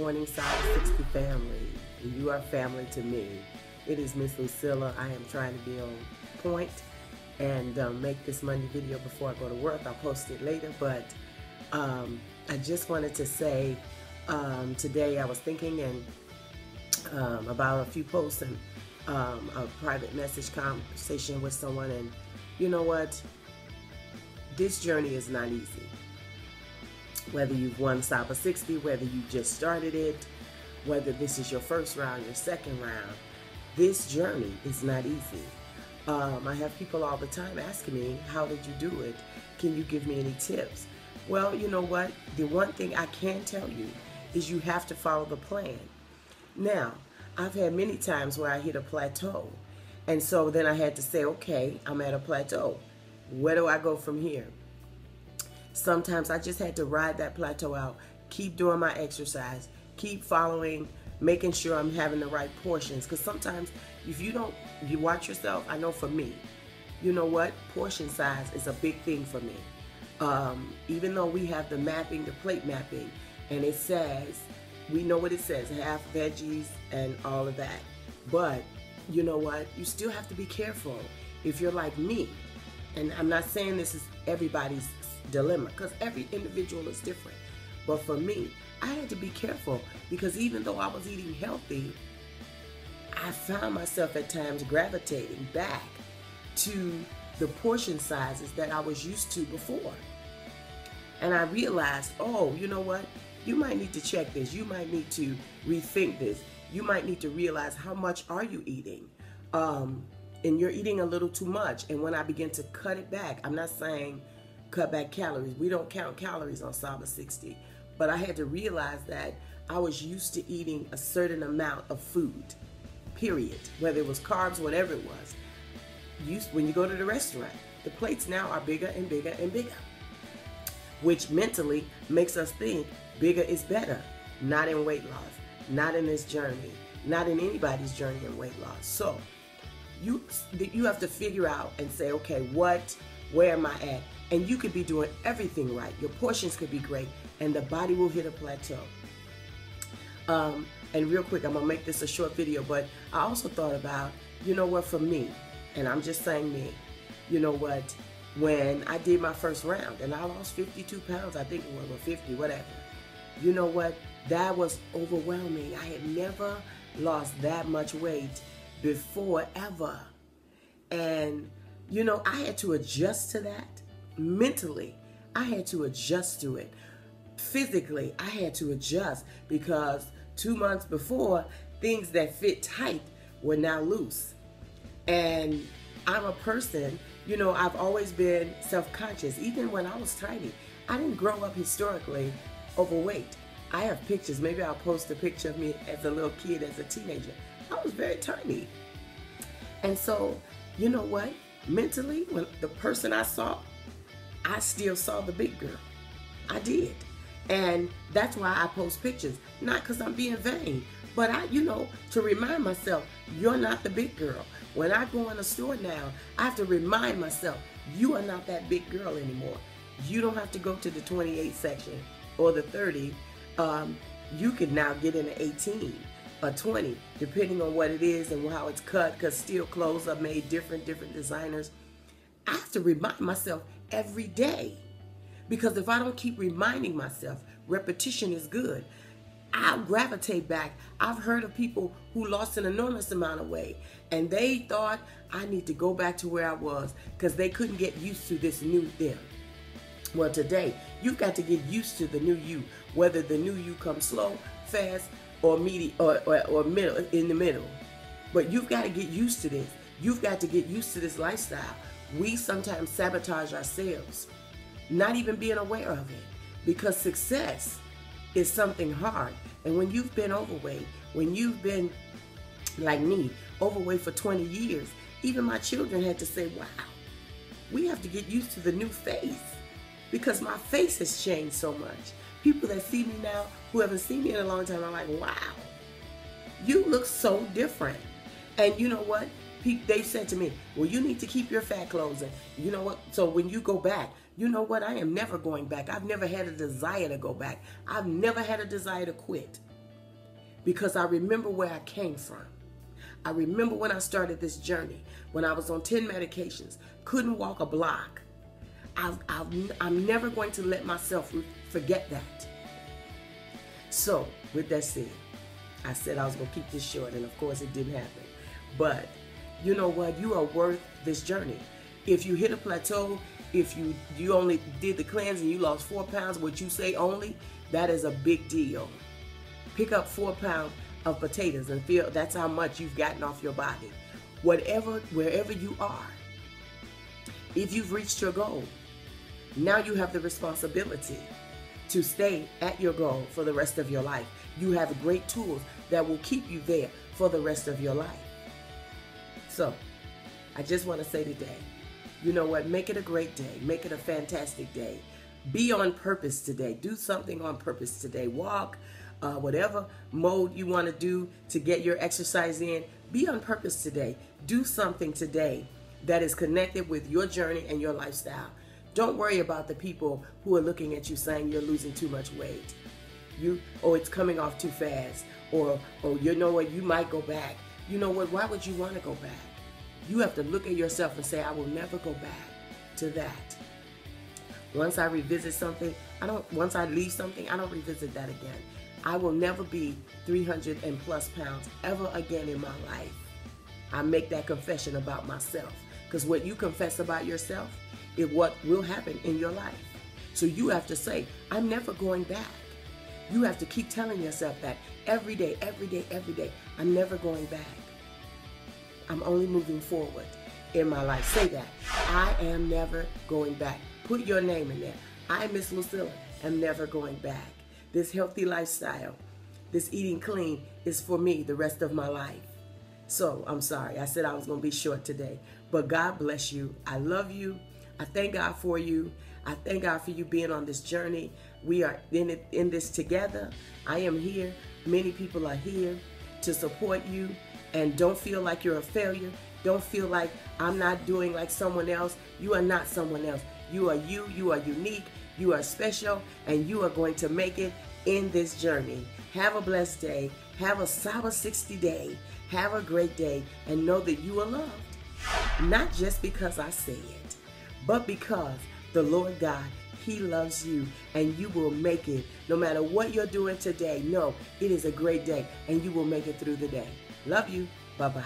morning, Saba60 family. You are family to me. It is Miss Lucilla. I am trying to be on point and make this Monday video before I go to work. I'll post it later, but I just wanted to say today I was thinking about a few posts and a private message conversation with someone, and you know what? This journey is not easy. Whether you've won Saba60, whether you just started it, whether this is your first round, your second round, this journey is not easy. I have people all the time asking me, how did you do it? Can you give me any tips? Well, you know what? The one thing I can tell you is you have to follow the plan. Now, I've had many times where I hit a plateau. And so then I had to say, okay, I'm at a plateau. Where do I go from here? Sometimes I just had to ride that plateau out, keep doing my exercise, keep following, making sure I'm having the right portions. Because sometimes if you watch yourself, I know for me, you know what? Portion size is a big thing for me. Even though we have the mapping, the plate mapping, and it says, we know what it says, half veggies and all of that. But you know what? You still have to be careful if you're like me. And I'm not saying this is everybody's dilemma, because every individual is different. But for me, I had to be careful, because even though I was eating healthy, I found myself at times gravitating back to the portion sizes that I was used to before. And I realized, oh, you know what? You might need to check this. You might need to rethink this. You might need to realize, how much are you eating? And you're eating a little too much. And when I begin to cut it back, I'm not saying cut back calories. We don't count calories on Saba60. But I had to realize that I was used to eating a certain amount of food, period. Whether it was carbs, whatever it was. When you go to the restaurant, the plates now are bigger and bigger and bigger, which mentally makes us think bigger is better. Not in weight loss, not in this journey, not in anybody's journey in weight loss. So you have to figure out and say, okay, where am I at? And you could be doing everything right. Your portions could be great, and the body will hit a plateau. And real quick, I'm gonna make this a short video, but I also thought about, you know what, for me, and I'm just saying me, you know what, when I did my first round and I lost 52 pounds, I think it was, or 50, whatever. You know what, that was overwhelming. I had never lost that much weight before, ever. And you know, I had to adjust to that. Mentally, I had to adjust to it. Physically, I had to adjust, because 2 months before, things that fit tight were now loose. And I'm a person, you know, I've always been self-conscious. Even when I was tiny, I didn't grow up historically overweight. I have pictures. Maybe I'll post a picture of me as a little kid, as a teenager. I was very tiny. And so, you know what? Mentally, when the person I saw, I still saw the big girl. I did. And that's why I post pictures. Not because I'm being vain, but you know, to remind myself, you're not the big girl. When I go in a store now, I have to remind myself, you are not that big girl anymore. You don't have to go to the 28 section or the 30. You can now get in the 18 or 20, depending on what it is and how it's cut, because still clothes are made different designers. I have to remind myself every day, because if I don't keep reminding myself, repetition is good, I'll gravitate back. I've heard of people who lost an enormous amount of weight, and they thought, I need to go back to where I was, because they couldn't get used to this new them. Well, today, you've got to get used to the new you, whether the new you comes slow, fast, or medium, or middle, in the middle. But you've got to get used to this. You've got to get used to this lifestyle. We sometimes sabotage ourselves, not even being aware of it, because success is something hard. And when you've been overweight, when you've been, like me, overweight for 20 years, even my children had to say, wow, we have to get used to the new face, because my face has changed so much. People that see me now, who haven't seen me in a long time, are like, wow, you look so different. And you know what? They said to me, well, you need to keep your fat clothes in. You know what? So when you go back, you know what? I am never going back. I've never had a desire to go back. I've never had a desire to quit. because I remember where I came from. I remember when I started this journey, when I was on 10 medications, couldn't walk a block. I'm never going to let myself forget that. So, with that said, I said I was going to keep this short, and of course it didn't happen. But you know what? You are worth this journey. If you hit a plateau, if you only did the cleanse and you lost 4 pounds, what you say only, that is a big deal. Pick up 4 pounds of potatoes and feel that's how much you've gotten off your body. Wherever you are, if you've reached your goal, now you have the responsibility to stay at your goal for the rest of your life. You have great tools that will keep you there for the rest of your life. So, I just want to say today, you know what? Make it a great day. Make it a fantastic day. Be on purpose today. Do something on purpose today. Walk, whatever mode you want to do to get your exercise in. Be on purpose today. Do something today that is connected with your journey and your lifestyle. Don't worry about the people who are looking at you saying you're losing too much weight. It's coming off too fast. Or you know what, you might go back. You know what, why would you want to go back? You have to look at yourself and say, I will never go back to that. Once I revisit something, once I leave something, I don't revisit that again. I will never be 300 and plus pounds ever again in my life. I make that confession about myself. Because what you confess about yourself is what will happen in your life. So you have to say, I'm never going back. You have to keep telling yourself that every day, every day, every day. I'm never going back. I'm only moving forward in my life. Say that. I am never going back. Put your name in there. I, Miss Lucilla, am never going back. This healthy lifestyle, this eating clean is for me the rest of my life. So, I'm sorry. I said I was going to be short today. But God bless you. I love you. I thank God for you. I thank God for you being on this journey. We are in this together. I am here. Many people are here to support you. And don't feel like you're a failure. Don't feel like I'm not doing like someone else. You are not someone else. You are you. You are unique. You are special. And you are going to make it in this journey. Have a blessed day. Have a Saba60 day. Have a great day. And know that you are loved. Not just because I say it, but because the Lord God, He loves you, and you will make it. No matter what you're doing today, know it is a great day, and you will make it through the day. Love you. Bye-bye.